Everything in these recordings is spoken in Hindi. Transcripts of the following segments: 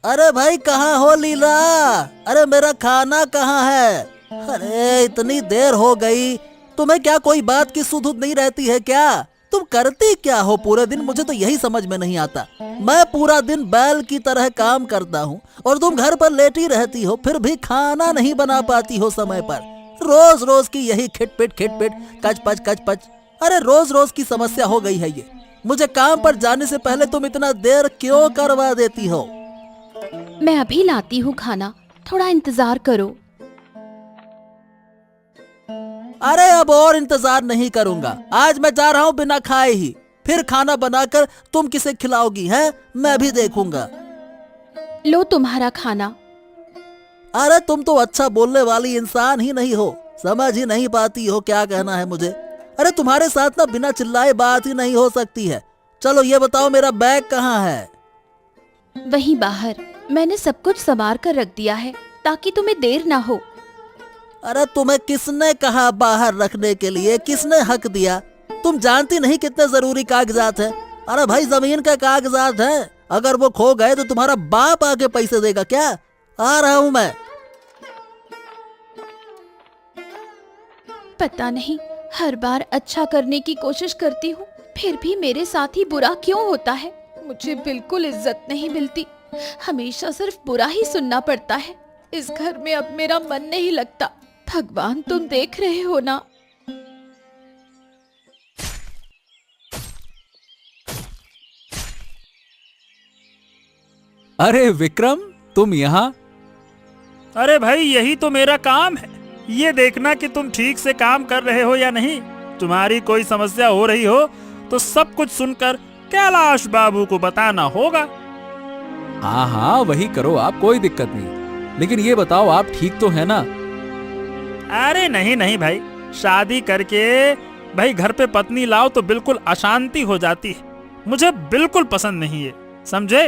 अरे भाई कहाँ हो लीला? अरे मेरा खाना कहाँ है? अरे इतनी देर हो गई, तुम्हें क्या कोई बात की सुध नहीं रहती है क्या? तुम करती क्या हो पूरे दिन? मुझे तो यही समझ में नहीं आता। मैं पूरा दिन बैल की तरह काम करता हूँ और तुम घर पर लेटी रहती हो, फिर भी खाना नहीं बना पाती हो समय पर। रोज रोज की यही खिटपिट खिटपिट, कचपच कचपच। अरे रोज रोज की समस्या हो गई है ये। मुझे काम पर जाने से पहले तुम इतना देर क्यों करवा देती हो? मैं अभी लाती हूँ खाना, थोड़ा इंतजार करो। अरे अब और इंतजार नहीं करूंगा, आज मैं जा रहा हूँ बिना खाए ही। फिर खाना बनाकर तुम किसे खिलाओगी है, मैं भी देखूंगा। लो तुम्हारा खाना। अरे तुम तो अच्छा बोलने वाली इंसान ही नहीं हो, समझ ही नहीं पाती हो क्या कहना है मुझे। अरे तुम्हारे साथ ना बिना चिल्लाए बात ही नहीं हो सकती है। चलो ये बताओ मेरा बैग कहाँ है? वहीं बाहर, मैंने सब कुछ संवार कर रख दिया है ताकि तुम्हें देर ना हो। अरे तुम्हें किसने कहा बाहर रखने के लिए? किसने हक दिया? तुम जानती नहीं कितने जरूरी कागजात है। अरे भाई जमीन का कागजात है, अगर वो खो गए तो तुम्हारा बाप आके पैसे देगा क्या? आ रहा हूं मैं। पता नहीं, हर बार अच्छा करने की कोशिश करती हूँ, फिर भी मेरे साथ ही बुरा क्यों होता है। मुझे बिल्कुल इज्जत नहीं मिलती, हमेशा सिर्फ बुरा ही सुनना पड़ता है। इस घर में अब मेरा मन नहीं लगता। भगवान तुम देख रहे हो ना। अरे विक्रम, तुम यहाँ? अरे भाई यही तो मेरा काम है, ये देखना कि तुम ठीक से काम कर रहे हो या नहीं। तुम्हारी कोई समस्या हो रही हो तो सब कुछ सुनकर कैलाश बाबू को बताना होगा। हाँ हाँ वही करो आप, कोई दिक्कत नहीं। लेकिन ये बताओ आप ठीक तो है ना? अरे नहीं नहीं भाई, शादी करके भाई घर पे पत्नी लाओ तो बिल्कुल अशांति हो जाती है। मुझे बिल्कुल पसंद नहीं है, समझे?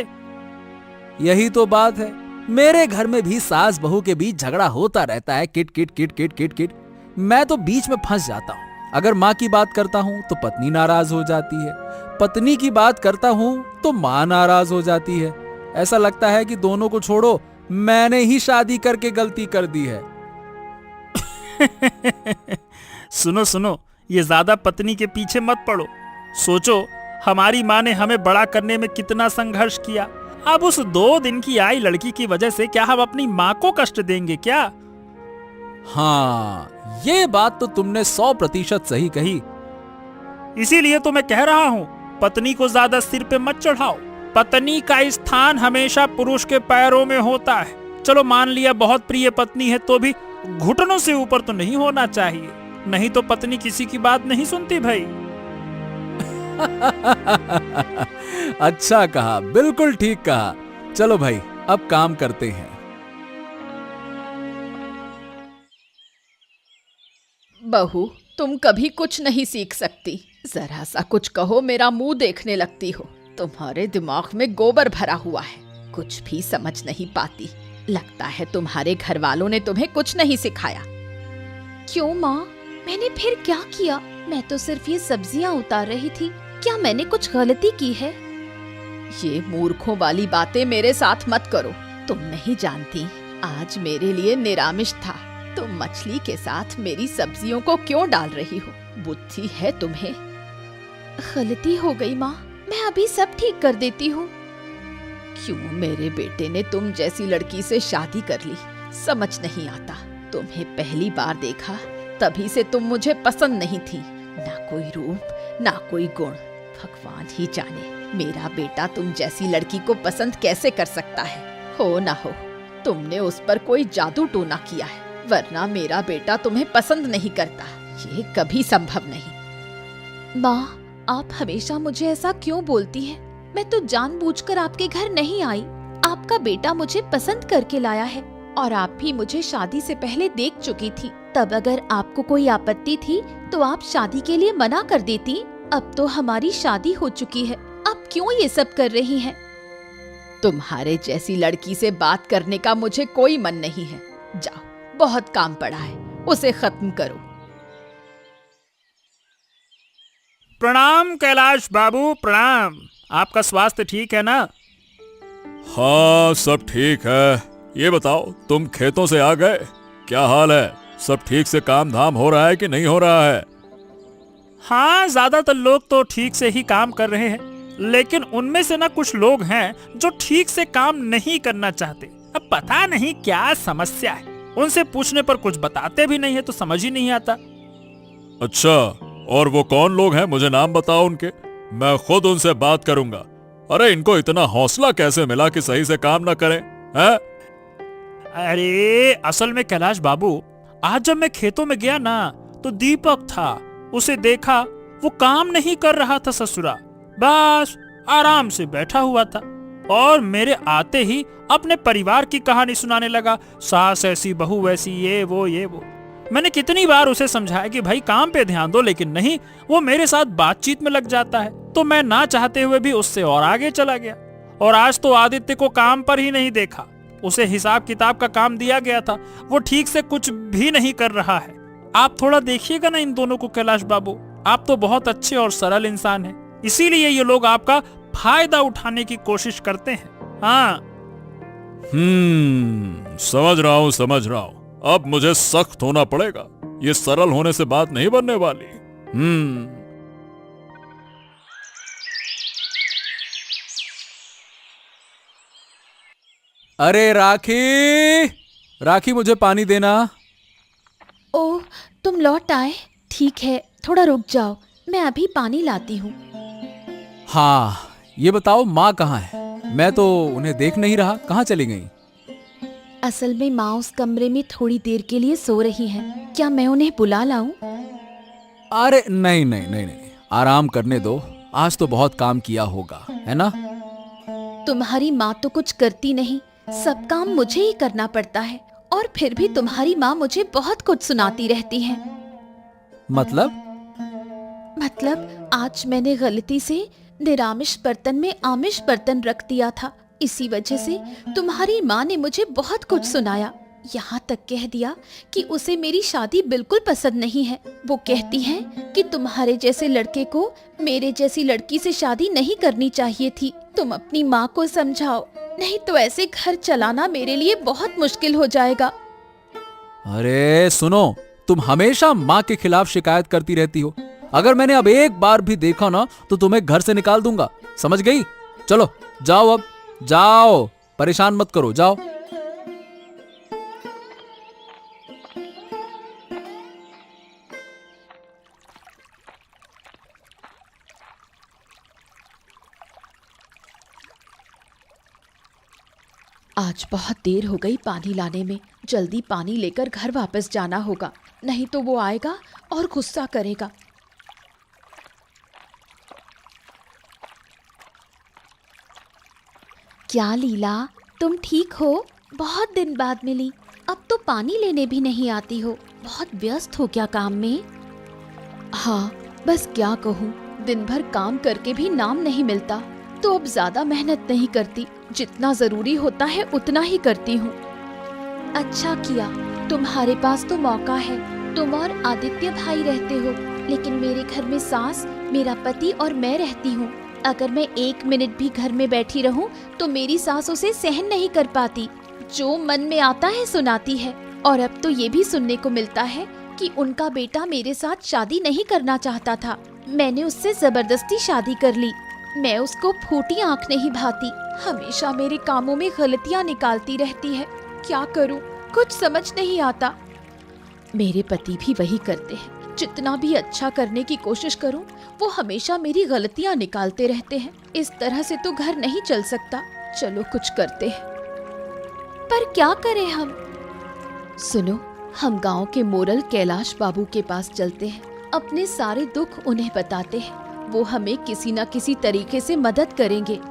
यही तो बात है, मेरे घर में भी सास बहू के बीच झगड़ा होता रहता है, kit kit kit kit kit kit. मैं तो बीच में फंस जाता हूँ। अगर माँ की बात करता हूँ तो पत्नी नाराज हो जाती है, पत्नी की बात करता हूँ तो माँ नाराज हो जाती है। ऐसा लगता है कि दोनों को छोड़ो, मैंने ही शादी करके गलती कर दी है। सुनो सुनो, ये ज्यादा पत्नी के पीछे मत पड़ो। सोचो हमारी माँ ने हमें बड़ा करने में कितना संघर्ष किया। अब उस 2 दिन की आई लड़की की वजह से क्या हम अपनी माँ को कष्ट देंगे क्या? हाँ, ये बात तो तुमने 100% सही कही। इसीलिए तो मैं कह रहा हूँ, पत्नी को ज्यादा सिर पे मत चढ़ाओ। पत्नी का स्थान हमेशा पुरुष के पैरों में होता है। चलो मान लिया बहुत प्रिय पत्नी है तो भी घुटनों से ऊपर तो नहीं होना चाहिए, नहीं तो पत्नी किसी की बात नहीं सुनती भाई। अच्छा कहा, बिल्कुल ठीक कहा। चलो भाई अब काम करते हैं। बहू, तुम कभी कुछ नहीं सीख सकती। जरा सा कुछ कहो मेरा मुंह देखने लगती हो। तुम्हारे दिमाग में गोबर भरा हुआ है, कुछ भी समझ नहीं पाती। लगता है तुम्हारे घर वालों ने तुम्हें कुछ नहीं सिखाया। क्यों माँ, मैंने फिर क्या किया? मैं तो सिर्फ ये सब्जियाँ उतार रही थी, क्या मैंने कुछ गलती की है? ये मूर्खों वाली बातें मेरे साथ मत करो। तुम नहीं जानती, आज मेरे लिए निरामिष था। तुम मछली के साथ मेरी सब्जियों को क्यों डाल रही हो? बुद्धि है तुम्हें? गलती हो गई माँ, मैं अभी सब ठीक कर देती हूँ। क्यों मेरे बेटे ने तुम जैसी लड़की से शादी कर ली, समझ नहीं आता। तुम्हें पहली बार देखा तभी से तुम मुझे पसंद नहीं थी। ना कोई रूप ना कोई गुण, भगवान ही जाने मेरा बेटा तुम जैसी लड़की को पसंद कैसे कर सकता है। हो ना हो तुमने उस पर कोई जादू टोना किया है, वरना मेरा बेटा तुम्हें पसंद नहीं करता। ये कभी संभव नहीं। माँ, आप हमेशा मुझे ऐसा क्यों बोलती हैं? मैं तो जानबूझकर आपके घर नहीं आई। आपका बेटा मुझे पसंद करके लाया है और आप भी मुझे शादी से पहले देख चुकी थी। तब अगर आपको कोई आपत्ति थी तो आप शादी के लिए मना कर देती। अब तो हमारी शादी हो चुकी है, आप क्यों ये सब कर रही हैं? तुम्हारे जैसी लड़की से बात करने का मुझे कोई मन नहीं है। जाओ, बहुत काम पड़ा है, उसे खत्म करो। प्रणाम कैलाश बाबू, प्रणाम। आपका स्वास्थ्य ठीक है ना? हाँ, सब ठीक है। ये बताओ, तुम खेतों से आ गए? क्या हाल है? सब ठीक से काम धाम हो रहा है कि नहीं हो रहा है? हाँ, ज्यादातर लोग तो ठीक से ही काम कर रहे हैं, लेकिन उनमें से ना कुछ लोग हैं जो ठीक से काम नहीं करना चाहते। अब पता नहीं क्या समस्या है। उनसे पूछने पर कुछ बताते भी नहीं है, तो समझ ही नहीं आता। अच्छा, और वो कौन लोग हैं? मुझे नाम बताओ उनके, मैं खुद उनसे बात करूंगा। अरे, इनको इतना हौसला कैसे मिला कि सही से काम ना करें, हैं? अरे असल में कैलाश बाबू, आज जब मैं खेतों में गया ना, तो दीपक था। उसे देखा, वो काम नहीं कर रहा था ससुरा, बस आराम से बैठा हुआ था और मेरे आते ही अपने परिवार की कहानी सुनाने लगा। सास ऐसी, बहू वैसी, ये वो। मैंने कितनी बार उसे समझाया कि भाई काम पे ध्यान दो, लेकिन नहीं, वो मेरे साथ बातचीत में लग जाता है। तो मैं ना चाहते हुए भी उससे और आगे चला गया, और आज तो आदित्य को काम पर ही नहीं देखा। उसे हिसाब किताब का काम दिया गया था, वो ठीक से कुछ भी नहीं कर रहा है। आप थोड़ा देखिएगा ना इन दोनों को कैलाश बाबू। आप तो बहुत अच्छे और सरल इंसान हैं, इसीलिए ये लोग आपका फायदा उठाने की कोशिश करते हैं। हाँ, समझ रहा हूँ। अब मुझे सख्त होना पड़ेगा, ये सरल होने से बात नहीं बनने वाली। अरे राखी, मुझे पानी देना। ओह, तुम लौट आए? ठीक है, थोड़ा रुक जाओ, मैं अभी पानी लाती हूँ। हाँ, ये बताओ माँ कहाँ है? मैं तो उन्हें देख नहीं रहा, कहाँ चली गई? असल में माँ उस कमरे में थोड़ी देर के लिए सो रही हैं। क्या मैं उन्हें बुला लाऊं? अरे नहीं, आराम करने दो। आज तो बहुत काम किया होगा, है ना? तुम्हारी माँ तो कुछ करती नहीं, सब काम मुझे ही करना पड़ता है, और फिर भी तुम्हारी माँ मुझे बहुत कुछ सुनाती रहती है। मतलब आज मैंने गलती से निरामिष बर्तन में आमिष बर्तन रख दिया था। इसी वजह से तुम्हारी माँ ने मुझे बहुत कुछ सुनाया, यहाँ तक कह दिया कि उसे मेरी शादी बिल्कुल पसंद नहीं है। वो कहती है कि तुम्हारे जैसे लड़के को मेरे जैसी लड़की से शादी नहीं करनी चाहिए थी। तुम अपनी माँ को समझाओ, नहीं तो ऐसे घर चलाना मेरे लिए बहुत मुश्किल हो जाएगा। अरे सुनो, तुम हमेशा माँ के खिलाफ शिकायत करती रहती हो। अगर मैंने अब एक बार भी देखा ना, तो तुम्हें घर से निकाल दूंगा, समझ गई? चलो जाओ, अब जाओ, परेशान मत करो, जाओ। आज बहुत देर हो गई पानी लाने में। जल्दी पानी लेकर घर वापस जाना होगा, नहीं तो वो आएगा और गुस्सा करेगा। क्या लीला, तुम ठीक हो? बहुत दिन बाद मिली। अब तो पानी लेने भी नहीं आती हो, बहुत व्यस्त हो क्या काम में? हाँ, बस क्या कहूँ, दिन भर काम करके भी नाम नहीं मिलता, तो अब ज्यादा मेहनत नहीं करती, जितना जरूरी होता है उतना ही करती हूँ। अच्छा किया, तुम्हारे पास तो मौका है। तुम और आदित्य भाई रहते हो, लेकिन मेरे घर में सास, मेरा पति और मैं रहती हूँ। अगर मैं 1 मिनट भी घर में बैठी रहूं, तो मेरी सास उसे सहन नहीं कर पाती। जो मन में आता है सुनाती है, और अब तो ये भी सुनने को मिलता है कि उनका बेटा मेरे साथ शादी नहीं करना चाहता था। मैंने उससे जबरदस्ती शादी कर ली। मैं उसको फूटी आंख नहीं भाती, हमेशा मेरे कामों में गलतियां निकालती रहती है। क्या करूं, कुछ समझ नहीं आता। मेरे पति भी वही करते हैं, जितना भी अच्छा करने की कोशिश करूं, वो हमेशा मेरी गलतियां निकालते रहते हैं। इस तरह से तो घर नहीं चल सकता। चलो कुछ करते हैं, पर क्या करें हम? सुनो, हम गांव के मोरल कैलाश बाबू के पास चलते हैं, अपने सारे दुख उन्हें बताते हैं, वो हमें किसी न किसी तरीके से मदद करेंगे।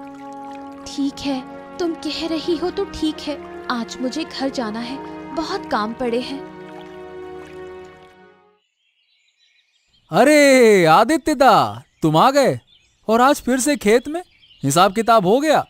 ठीक है, तुम कह रही हो तो ठीक है। आज मुझे घर जाना है, बहुत काम पड़े हैं। अरे आदित्य दा, तुम आ गए, और आज फिर से खेत में? हिसाब किताब हो गया?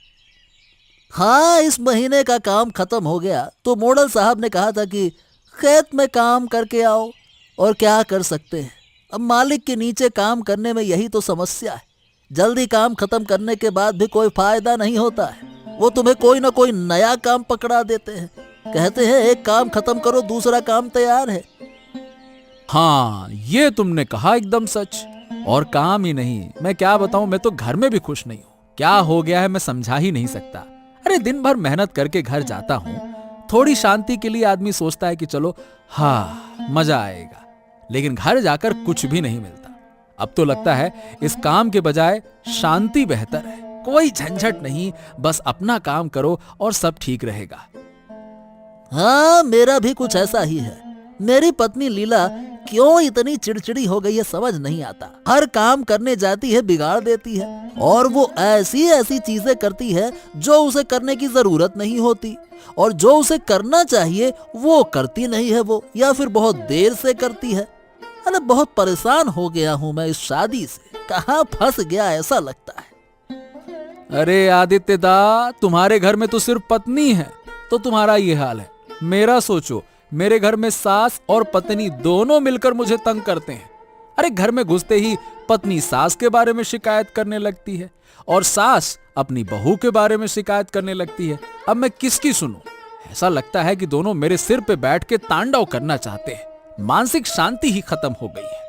हाँ, इस महीने का काम खत्म हो गया, तो मोड़ल साहब ने कहा था कि खेत में काम करके आओ, और क्या कर सकते हैं। अब मालिक के नीचे काम करने में यही तो समस्या है, जल्दी काम खत्म करने के बाद भी कोई फायदा नहीं होता है। वो तुम्हें कोई ना कोई नया काम पकड़ा देते हैं। कहते हैं एक काम खत्म करो दूसरा काम तैयार है। हाँ, ये तुमने कहा एकदम सच। और काम ही नहीं, मैं क्या बताऊं, मैं तो घर में भी खुश नहीं हूं। क्या हो गया है मैं समझा ही नहीं सकता। अरे दिन भर मेहनत करके घर जाता हूं, थोड़ी शांति के लिए आदमी सोचता है कि चलो हाँ मजा आएगा, लेकिन घर जाकर कुछ भी नहीं मिलता। अब तो लगता है इस काम के बजाय शांति बेहतर है। कोई झंझट नहीं, बस अपना काम करो और सब ठीक रहेगा। हाँ, मेरा भी कुछ ऐसा ही है। मेरी पत्नी लीला क्यों इतनी चिड़चिड़ी हो गई है समझ नहीं आता। हर काम करने जाती है बिगाड़ देती है, और वो ऐसी ऐसी चीजें करती है जो उसे करने की जरूरत नहीं होती, और जो उसे करना चाहिए वो करती नहीं है वो, या फिर बहुत देर से करती है। अरे बहुत परेशान हो गया हूँ मैं इस शादी से, कहाँ फंस गया ऐसा लगता है। अरे आदित्य दा, तुम्हारे घर में तो सिर्फ पत्नी है तो तुम्हारा ये हाल है। मेरा सोचो, मेरे घर में सास और पत्नी दोनों मिलकर मुझे तंग करते हैं। अरे घर में घुसते ही पत्नी सास के बारे में शिकायत करने लगती है और सास अपनी बहू के बारे में शिकायत करने लगती है। अब मैं किसकी सुनूं? ऐसा लगता है कि दोनों मेरे सिर पे बैठ के तांडव करना चाहते हैं। मानसिक शांति ही खत्म हो गई है।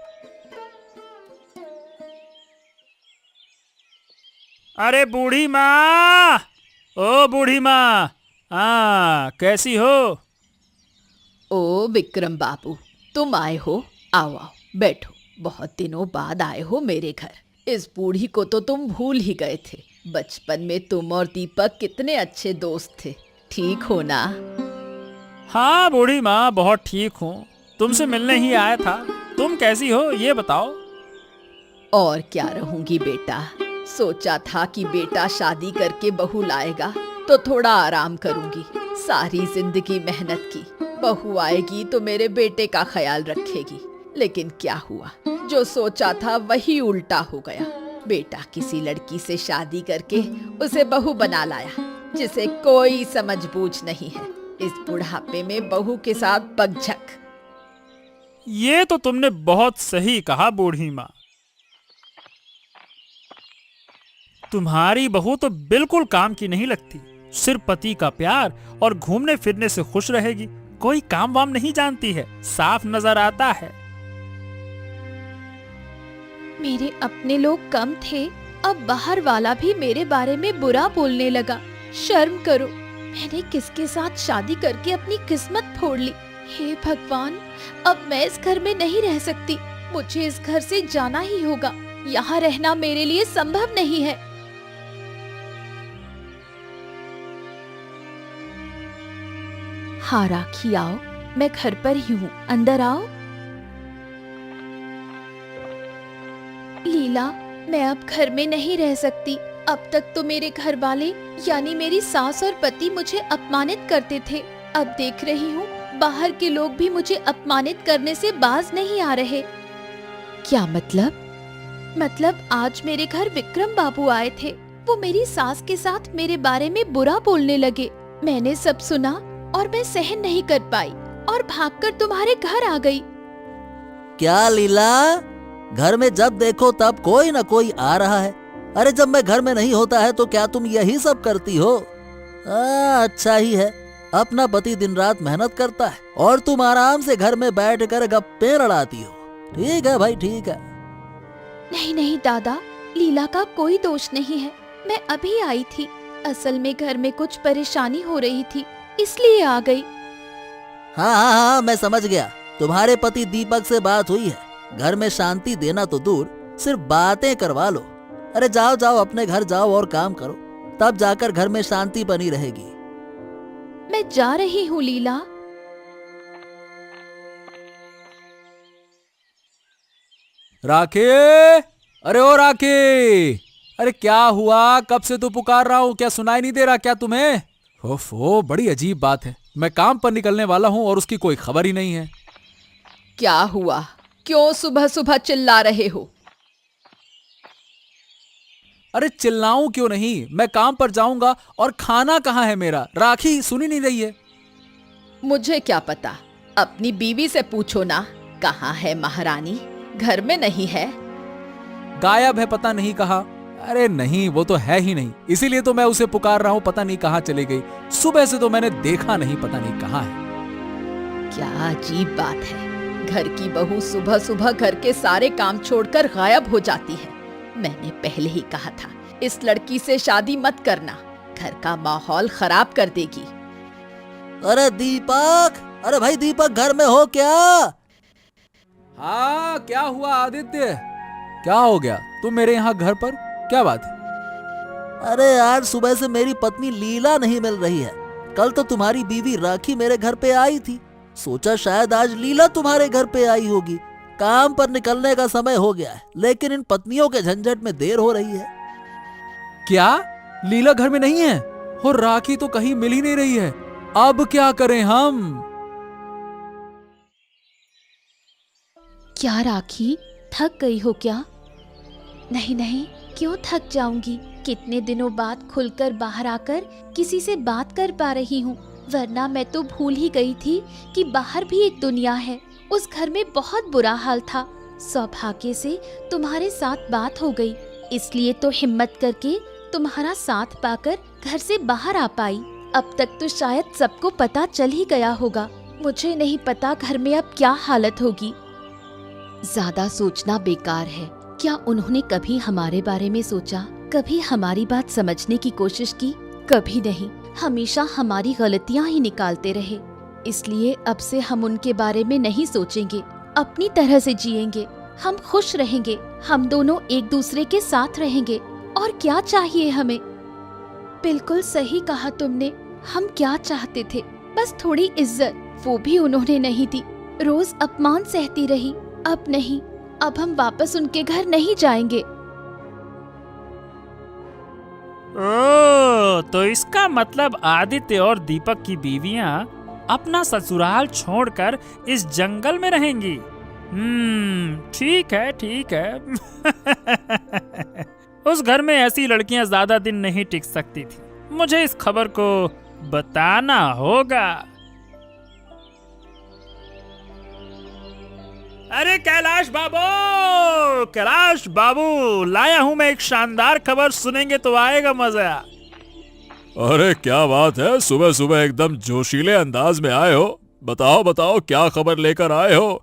अरे बूढ़ी माँ, ओ बूढ़ी माँ, हाँ कैसी हो? ओ विक्रम बाबू, तुम आए हो? आओ आओ बैठो। बहुत दिनों बाद आए हो मेरे घर। इस बूढ़ी को तो तुम भूल ही गए थे। बचपन में तुम और दीपक कितने अच्छे दोस्त थे। ठीक हो ना? हाँ बूढ़ी माँ, बहुत ठीक हूँ। तुमसे मिलने ही आया था। तुम कैसी हो ये बताओ। और क्या रहूंगी बेटा। सोचा था कि बेटा शादी करके बहू लाएगा तो थोड़ा आराम करूंगी। सारी जिंदगी मेहनत की, बहू आएगी तो मेरे बेटे का ख्याल रखेगी। लेकिन क्या हुआ, जो सोचा था वही उल्टा हो गया। बेटा किसी लड़की से शादी करके उसे बहू बना लाया, जिसे कोई समझ बूझ नहीं है। इस बुढ़ापे में बहू के साथ बकझक। ये तो तुमने बहुत सही कहा बूढ़ी माँ। तुम्हारी बहू तो बिल्कुल काम की नहीं लगती। सिर्फ पति का प्यार और घूमने फिरने से खुश रहेगी। कोई काम वाम नहीं जानती है, साफ नजर आता है। मेरे अपने लोग कम थे, अब बाहर वाला भी मेरे बारे में बुरा बोलने लगा। शर्म करो, मैंने किसके साथ शादी करके अपनी किस्मत फोड़ ली। हे भगवान, अब मैं इस घर में नहीं रह सकती। मुझे इस घर से जाना ही होगा। यहाँ रहना मेरे लिए संभव नहीं है। हाँ राखी, आओ, मैं घर पर ही हूँ, अंदर आओ। लीला, मैं अब घर में नहीं रह सकती। अब तक तो मेरे घर वाले यानी मेरी सास और पति मुझे अपमानित करते थे। अब देख रही हूँ बाहर के लोग भी मुझे अपमानित करने से बाज नहीं आ रहे। क्या मतलब? मतलब आज मेरे घर विक्रम बाबू आए थे। वो मेरी सास के साथ मेरे बारे में बुरा बोलने लगे। मैंने सब सुना और मैं सहन नहीं कर पाई और भागकर तुम्हारे घर आ गई। क्या लीला, घर में जब देखो तब कोई ना कोई आ रहा है। अरे जब मैं घर में नहीं होता है तो क्या तुम यही सब करती हो? अच्छा ही है, अपना पति दिन रात मेहनत करता है और तुम आराम से घर में बैठकर गप्पे लड़ाती हो। ठीक है भाई, ठीक है। नहीं नहीं दादा, लीला का कोई दोष नहीं है। मैं अभी आई थी। असल में घर में कुछ परेशानी हो रही थी, इसलिए आ गई। हाँ हाँ हाँ, मैं समझ गया। तुम्हारे पति दीपक से बात हुई है। घर में शांति देना तो दूर, सिर्फ बातें करवा लो। अरे जाओ जाओ, अपने घर जाओ और काम करो, तब जाकर घर में शांति बनी रहेगी। मैं जा रही हूँ लीला। राखे, अरे ओ राखे, अरे क्या हुआ? कब से तो पुकार रहा हूँ, क्या सुनाई नहीं दे रहा क्या तुम्हें? ओफो, बड़ी अजीब बात है। मैं काम पर निकलने वाला हूँ और उसकी कोई खबर ही नहीं है। क्या हुआ? क्यों सुबह सुबह चिल्ला रहे हो? अरे चिल्लाऊं क्यों नहीं, मैं काम पर जाऊंगा और खाना कहाँ है मेरा? राखी सुनी नहीं रही है। मुझे क्या पता, अपनी बीवी से पूछो ना। कहाँ है महारानी? घर में नहीं है? गायब है, पता नहीं कहाँ। अरे नहीं, वो तो है ही नहीं, इसीलिए तो मैं उसे पुकार रहा हूँ, पता नहीं कहाँ चली गई। सुबह से तो मैंने देखा नहीं, पता नहीं कहाँ है। क्या अजीब बात है, घर की बहू सुबह सुबह घर के सारे काम छोड़कर गायब हो जाती है। मैंने पहले ही कहा था इस लड़की से शादी मत करना, घर का माहौल खराब कर देगी। अरे दीपक, अरे भाई दीपक, घर में हो क्या? हाँ, क्या हुआ आदित्य? क्या हो गया तुम मेरे यहाँ घर पर? क्या बात है? अरे आज सुबह से मेरी पत्नी लीला नहीं मिल रही है। कल तो तुम्हारी बीवी राखी मेरे घर पे आई थी, सोचा शायद आज लीला तुम्हारे घर पे आई होगी। काम पर निकलने का समय हो गया है, लेकिन इन पत्नियों के झंझट में देर हो रही है। क्या लीला घर में नहीं है? और राखी तो कहीं मिल ही नहीं रही है, अब क्या करें हम? क्या राखी, थक गई हो क्या? नहीं नहीं, क्यों थक जाऊंगी। कितने दिनों बाद खुलकर बाहर आकर किसी से बात कर पा रही हूँ, वरना मैं तो भूल ही गई थी कि बाहर भी एक दुनिया है। उस घर में बहुत बुरा हाल था। सौभाग्य से तुम्हारे साथ बात हो गई, इसलिए तो हिम्मत करके तुम्हारा साथ पाकर घर से बाहर आ पाई। अब तक तो शायद सबको पता चल ही गया होगा। मुझे नहीं पता घर में अब क्या हालत होगी। ज्यादा सोचना बेकार है। क्या उन्होंने कभी हमारे बारे में सोचा? कभी हमारी बात समझने की कोशिश की? कभी नहीं। हमेशा हमारी गलतियां ही निकालते रहे। इसलिए अब से हम उनके बारे में नहीं सोचेंगे, अपनी तरह से जिएंगे। हम खुश रहेंगे, हम दोनों एक दूसरे के साथ रहेंगे। और क्या चाहिए हमें? बिल्कुल सही कहा तुमने। हम क्या चाहते थे? बस थोड़ी इज्जत, वो भी उन्होंने नहीं दी। रोज अपमान सहती रही। अब नहीं, अब हम वापस उनके घर नहीं जाएंगे। ओ, तो इसका मतलब आदित्य और दीपक की बीवियां अपना ससुराल छोड़कर इस जंगल में रहेंगी। ठीक है, ठीक है। उस घर में ऐसी लड़कियां ज्यादा दिन नहीं टिक सकती थी। मुझे इस खबर को बताना होगा। अरे कैलाश बाबू, कैलाश बाबू, लाया हूं मैं एक शानदार खबर, सुनेंगे तो आएगा मजा। अरे क्या बात है, सुबह सुबह एकदम जोशीले अंदाज में आए हो। बताओ बताओ, क्या खबर लेकर आए हो?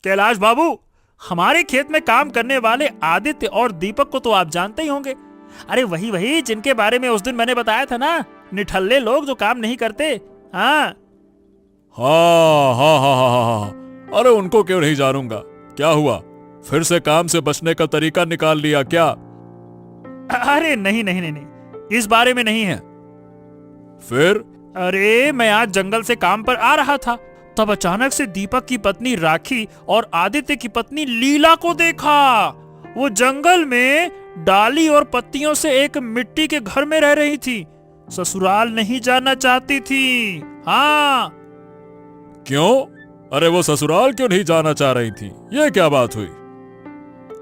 कैलाश बाबू, हमारे खेत में काम करने वाले आदित्य और दीपक को तो आप जानते ही होंगे। अरे वही वही जिनके बारे में उस दिन मैंने बताया था ना, निठल्ले लोग जो काम नहीं करते। हाँ हाँ हाँ हाँ हाँ हाँ, अरे उनको क्यों नहीं जानूंगा। क्या हुआ, फिर से काम से बचने का तरीका निकाल लिया क्या? अरे नहीं नहीं नहीं नहीं, इस बारे में नहीं है। फिर? अरे मैं आज जंगल से काम पर आ रहा था, तब अचानक से दीपक की पत्नी राखी और आदित्य की पत्नी लीला को देखा। वो जंगल में डाली और पत्तियों से एक मिट्टी के घर में रह रही थी। ससुराल नहीं जाना चाहती थी। हाँ। क्यों? अरे वो ससुराल क्यों नहीं जाना चाह रही थी? ये क्या बात हुई?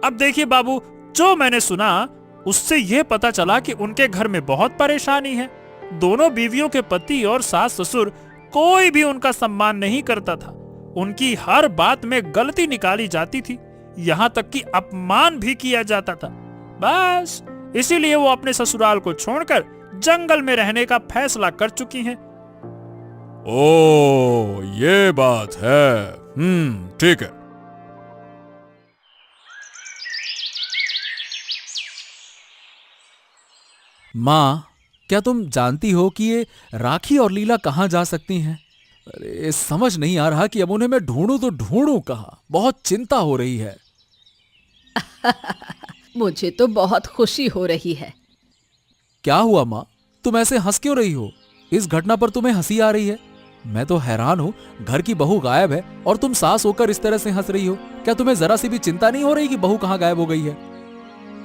अब देखिए बाबू, जो मैंने सुना उससे यह पता चला कि उनके घर में बहुत परेशानी है। दोनों बीवियों के पति और सास ससुर कोई भी उनका सम्मान नहीं करता था। उनकी हर बात में गलती निकाली जाती थी, यहाँ तक कि अपमान भी किया जाता था। बस इसीलिए वो अपने ससुराल को छोड़कर जंगल में रहने का फैसला कर चुकी हैं। ओ, ये बात है। ठीक है। माँ, क्या तुम जानती हो कि ये राखी और लीला कहाँ जा सकती हैं? अरे समझ नहीं आ रहा कि अब उन्हें मैं ढूंढूं तो ढूंढूं कहाँ। बहुत चिंता हो रही है। मुझे तो बहुत खुशी हो रही है। क्या हुआ माँ, तुम ऐसे हंस क्यों रही हो? इस घटना पर तुम्हें हंसी आ रही है? मैं तो हैरान हूँ, घर की बहू गायब है और तुम सास होकर इस तरह से हंस रही हो। क्या तुम्हें जरा सी भी चिंता नहीं हो रही कि बहू कहाँ गायब हो गई है?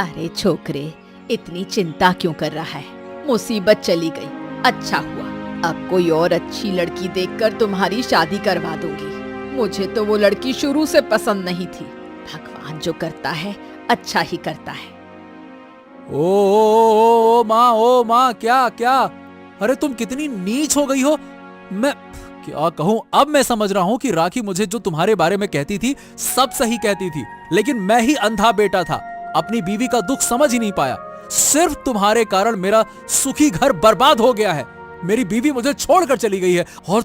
अरे छोकरे, इतनी चिंता क्यों कर रहा है? मुसीबत चली गई, अच्छा हुआ। अब कोई और अच्छी लड़की देखकर तुम्हारी शादी करवा दूंगी। मुझे तो वो लड़की शुरू से पसंद नहीं थी। भगवान जो करता है अच्छा ही करता है। ओ माँ, क्या क्या? अरे तुम कितनी नीच हो गई हो। मैं क्या कहूँ, अब मैं समझ रहा हूँ कि राखी मुझे जो तुम्हारे बारे में कहती थी सब सही कहती थी, लेकिन मैं ही अंधा बेटा था। अपनी बीवी का दुख समझ ही नहीं पाया। सिर्फ तुम्हारे कारण मेरा सुखी घर बर्बाद हो गया है। मेरी बीवी मुझे छोड़कर चली गई है और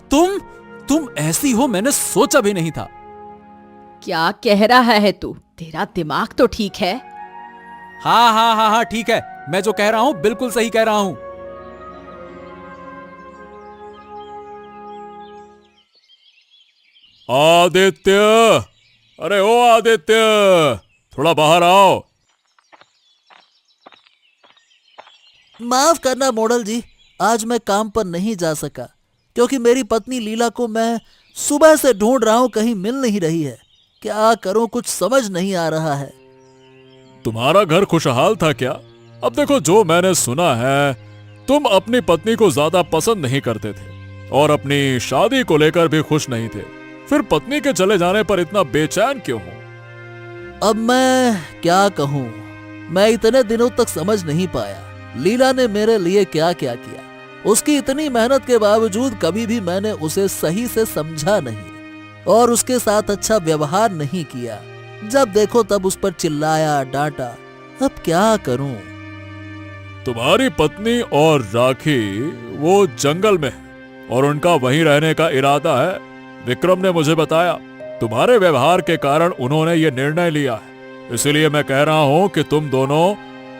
तुम ऐसी हो मैंने सोचा भी नहीं था। क्या कह रहा है तू? तेरा दिमाग तो ठीक है? हाँ हाँ हाँ हाँ ठीक है, मैं जो कह रहा हूं बिल्कुल सही कह रहा हूं। आदित्य, अरे ओ आदित्य, थोड़ा बाहर आओ। माफ करना मॉडल जी, आज मैं काम पर नहीं जा सका क्योंकि मेरी पत्नी लीला को मैं सुबह से ढूंढ रहा हूं, कहीं मिल नहीं रही है। क्या करूं, कुछ समझ नहीं आ रहा है। तुम्हारा घर खुशहाल था क्या? अब देखो, जो मैंने सुना है तुम अपनी पत्नी को ज्यादा पसंद नहीं करते थे और अपनी शादी को लेकर भी खुश नहीं थे। फिर पत्नी के चले जाने पर इतना बेचैन क्यों हो? अब मैं क्या कहूं, मैं इतने दिनों तक समझ नहीं पाया लीला ने मेरे लिए क्या क्या किया। उसकी इतनी मेहनत के बावजूद कभी भी मैंने उसे सही से समझा नहीं और उसके साथ अच्छा व्यवहार नहीं किया। जब देखो तब उस पर चिल्लाया, डांटा। अब क्या करूं? तुम्हारी पत्नी और राखी वो जंगल में है और उनका वहीं रहने का इरादा है। विक्रम ने मुझे बताया तुम्हारे व्यवहार के कारण उन्होंने ये निर्णय लिया है। इसलिए मैं कह रहा हूं कि तुम दोनों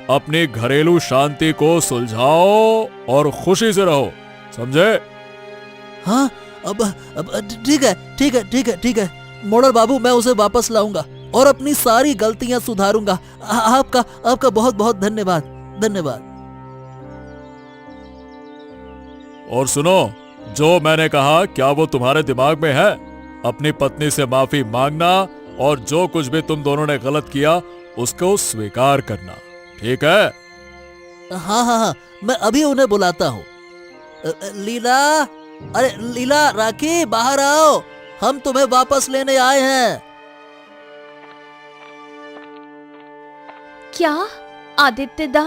अपनी घरेलू शांति को सुलझाओ और खुशी से रहो, समझे? हाँ, अब ठीक है ठीक है ठीक है ठीक है मोड़ल बाबू, मैं उसे वापस लाऊंगा और अपनी सारी गलतियां सुधारूंगा। आपका बहुत बहुत धन्यवाद धन्यवाद। और सुनो, जो मैंने कहा क्या वो तुम्हारे दिमाग में है? अपनी पत्नी से माफी मांगना और जो कुछ भी तुम दोनों ने गलत किया उसको स्वीकार करना, ठीक है? हाँ हाँ हाँ, मैं अभी उन्हें बुलाता हूँ। लीला, अरे लीला, राखी, बाहर आओ, हम तुम्हें वापस लेने आए हैं। क्या आदित्य दा,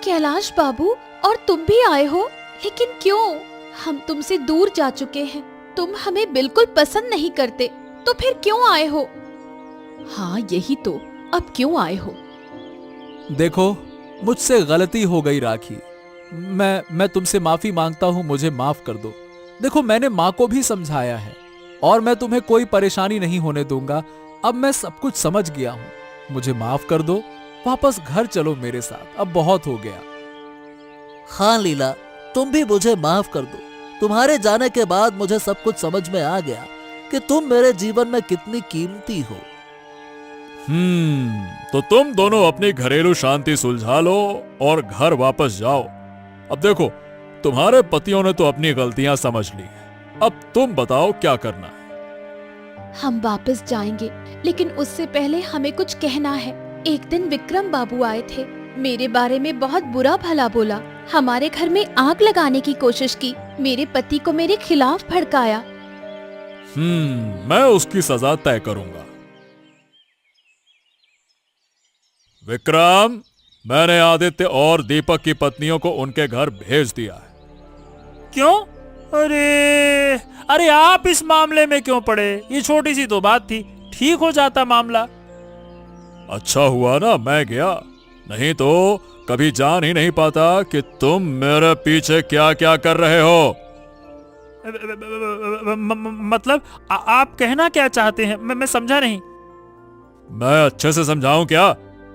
कैलाश बाबू और तुम भी आए हो? लेकिन क्यों? हम तुमसे दूर जा चुके हैं, तुम हमें बिल्कुल पसंद नहीं करते, तो फिर क्यों आए हो? हाँ यही तो, अब क्यों आए हो? देखो, मुझसे गलती हो गई राखी, मैं तुमसे माफी मांगता हूं, मुझे माफ कर दो। देखो, मैंने माँ को भी समझाया है और मैं तुम्हें कोई परेशानी नहीं होने दूंगा। अब मैं सब कुछ समझ गया हूं, मुझे माफ कर दो। वापस घर चलो मेरे साथ, अब बहुत हो गया। हाँ लीला, तुम भी मुझे माफ कर दो। तुम्हारे जाने के बाद मुझे सब कुछ समझ में आ गया कि तुम मेरे जीवन में कितनी कीमती हो। तो तुम दोनों अपनी घरेलू शांति सुलझा लो और घर वापस जाओ। अब देखो, तुम्हारे पतियों ने तो अपनी गलतियां समझ ली है, अब तुम बताओ क्या करना है? हम वापस जाएंगे, लेकिन उससे पहले हमें कुछ कहना है। एक दिन विक्रम बाबू आए थे, मेरे बारे में बहुत बुरा भला बोला, हमारे घर में आग लगाने की कोशिश की, मेरे पति को मेरे खिलाफ भड़काया। मैं उसकी सजा तय करूंगा। विक्रम, मैंने आदित्य और दीपक की पत्नियों को उनके घर भेज दिया है। क्यों? अरे आप इस मामले में क्यों पड़े? ये छोटी सी तो बात थी, ठीक हो जाता मामला। अच्छा हुआ ना मैं गया, नहीं तो कभी जान ही नहीं पाता कि तुम मेरे पीछे क्या क्या कर रहे हो। मतलब आप कहना क्या चाहते हैं? मैं समझा नहीं। मैं अच्छे से समझाऊं क्या?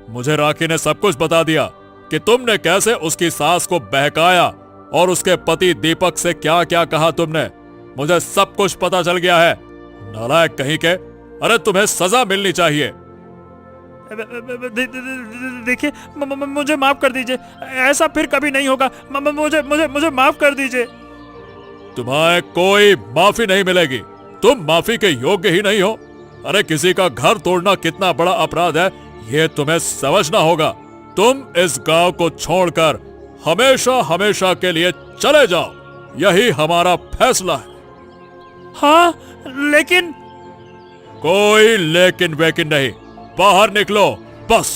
मुझे राखी ने सब कुछ बता दिया कि तुमने कैसे उसकी सास को बहकाया और उसके पति दीपक से क्या क्या कहा तुमने। मुझे सब कुछ पता चल गया है, नालायक कहीं के। अरे तुम्हें सजा मिलनी चाहिए। देखिए, मुझे माफ कर दीजिए, ऐसा फिर कभी नहीं होगा। मुझे माफ कर दीजिए। तुम्हें कोई माफी नहीं मिलेगी, तुम माफी के योग्य ही नहीं हो। अरे किसी का घर तोड़ना कितना बड़ा अपराध है, ये तुम्हें समझना होगा। तुम इस गांव को छोड़कर हमेशा हमेशा के लिए चले जाओ, यही हमारा फैसला है। हाँ, लेकिन कोई लेकिन वेकिन नहीं, बाहर निकलो बस।